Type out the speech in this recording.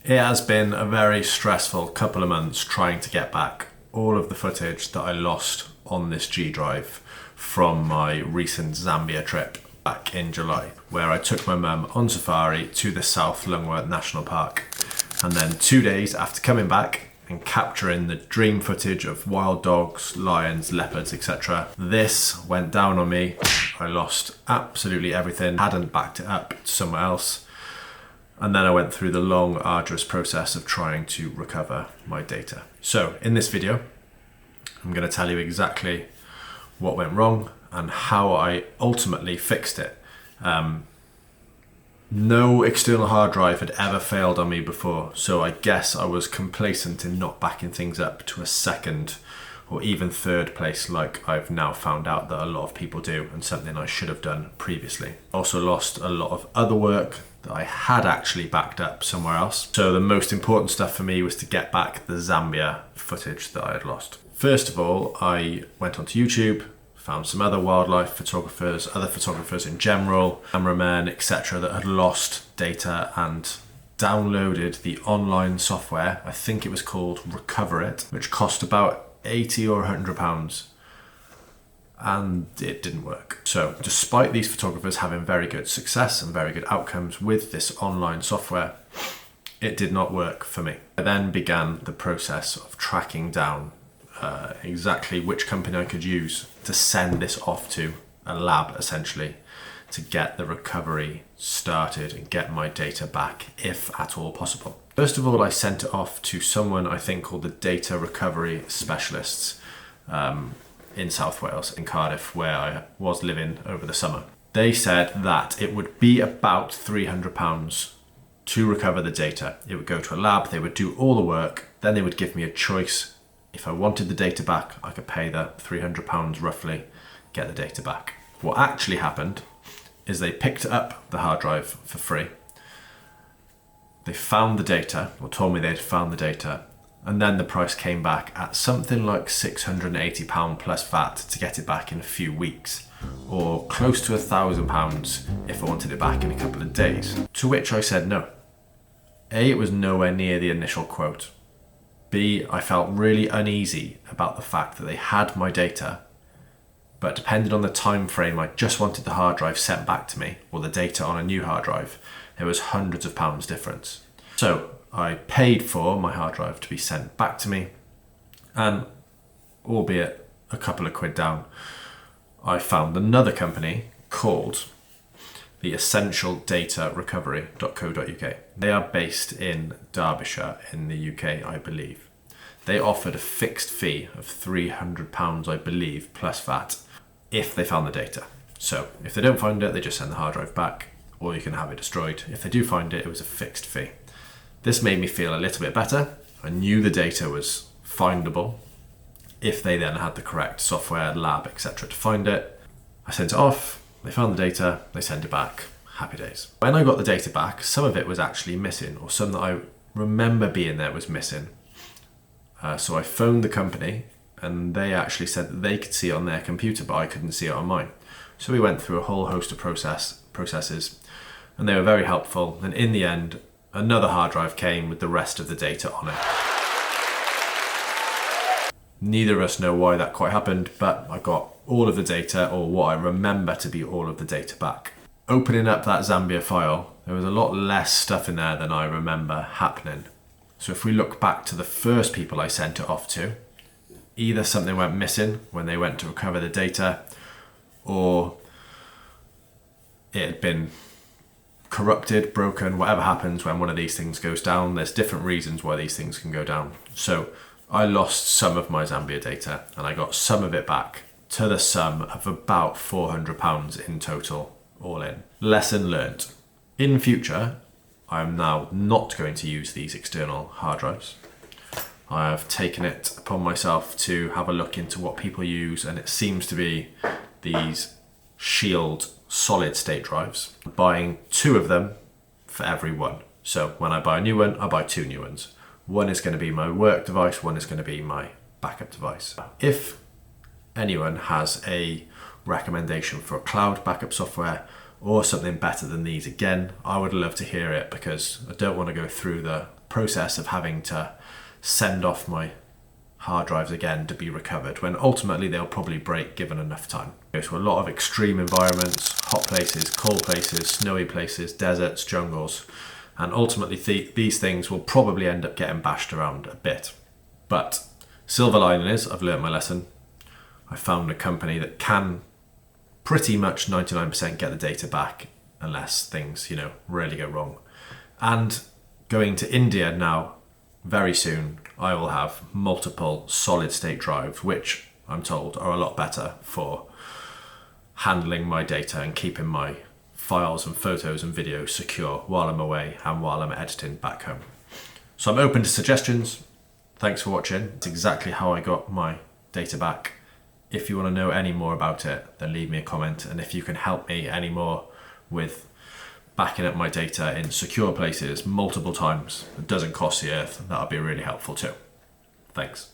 It has been a very stressful couple of months trying to get back all of the footage that I lost on this G drive from my recent Zambia trip back in July, where I took my mum on safari to the South Lungwa National Park. And then 2 days after coming back and capturing the dream footage of wild dogs, lions, leopards, etc., this went down on me. I lost absolutely everything, hadn't backed it up to somewhere else. And then I went through the long, arduous process of trying to recover my data. So in this video, I'm going to tell you exactly what went wrong and how I ultimately fixed it. No external hard drive had ever failed on me before, so I guess I was complacent in not backing things up to a second or even third place like I've now found out that a lot of people do, and something I should have done previously. Also lost a lot of other work that I had actually backed up somewhere else. So the most important stuff for me was to get back the Zambia footage that I had lost. First of all, I went onto YouTube, found some other wildlife photographers, other photographers in general, cameramen, etc. that had lost data and downloaded the online software. I think it was called Recover It, which cost about 80 or 100 pounds, and it didn't work. So despite these photographers having very good success and very good outcomes with this online software, it did not work for me. I then began the process of tracking down exactly which company I could use to send this off to a lab, essentially, to get the recovery started and get my data back, if at all possible. First of all, I sent it off to someone I think called the Data Recovery Specialists in South Wales, in Cardiff, where I was living over the summer. They said that it would be about £300 to recover the data. It would go to a lab, they would do all the work, then they would give me a choice. If I wanted the data back, I could pay the £300 roughly, get the data back. What actually happened is they picked up the hard drive for free. They found the data, or told me they'd found the data, and then the price came back at something like £680 plus VAT to get it back in a few weeks, or close to £1,000 if I wanted it back in a couple of days. To which I said no. A, it was nowhere near the initial quote. B, I felt really uneasy about the fact that they had my data, but depending on the time frame I just wanted the hard drive sent back to me, or the data on a new hard drive, there was hundreds of pounds difference. So I paid for my hard drive to be sent back to me, and albeit a couple of quid down, I found another company called the Essential Data Recovery.co.uk. They are based in Derbyshire in the UK, I believe. They offered a fixed fee of £300, I believe, plus VAT, if they found the data. So if they don't find it, they just send the hard drive back, or you can have it destroyed. If they do find it, it was a fixed fee. This made me feel a little bit better. I knew the data was findable if they then had the correct software, lab, etc. to find it. I sent it off. They found the data, they sent it back, happy days. When I got the data back, some of it was actually missing, or some that I remember being there was missing. So I phoned the company, and they actually said that they could see it on their computer, but I couldn't see it on mine. So we went through a whole host of processes, and they were very helpful. And in the end, another hard drive came with the rest of the data on it. Neither of us know why that quite happened, but I got all of the data, or what I remember to be all of the data back. Opening up that Zambia file, there was a lot less stuff in there than I remember happening. So if we look back to the first people I sent it off to, either something went missing when they went to recover the data, or it had been corrupted, broken, whatever happens when one of these things goes down. There's different reasons why these things can go down. So I lost some of my Zambia data, and I got some of it back to the sum of about £400 in total, all in. Lesson learnt. In future, I am now not going to use these external hard drives. I have taken it upon myself to have a look into what people use, and it seems to be these Shield solid state drives. I'm buying 2 of them for every one. So when I buy a new one, I buy 2 new ones. One is going to be my work device, one is going to be my backup device. If anyone has a recommendation for a cloud backup software or something better than these, again, I would love to hear it, because I don't want to go through the process of having to send off my hard drives again to be recovered, when ultimately they'll probably break given enough time. Go to a lot of extreme environments, hot places, cold places, snowy places, deserts, jungles, and ultimately these things will probably end up getting bashed around a bit. But silver lining is I've learned my lesson. I found a company that can pretty much 99% get the data back unless things, really go wrong. And going to India now, very soon, I will have multiple solid state drives, which I'm told are a lot better for handling my data and keeping my files and photos and videos secure while I'm away and while I'm editing back home. So I'm open to suggestions. Thanks for watching. It's exactly how I got my data back. If you want to know any more about it, then leave me a comment. And if you can help me any more with backing up my data in secure places multiple times, it doesn't cost the earth, that'll be really helpful too. Thanks.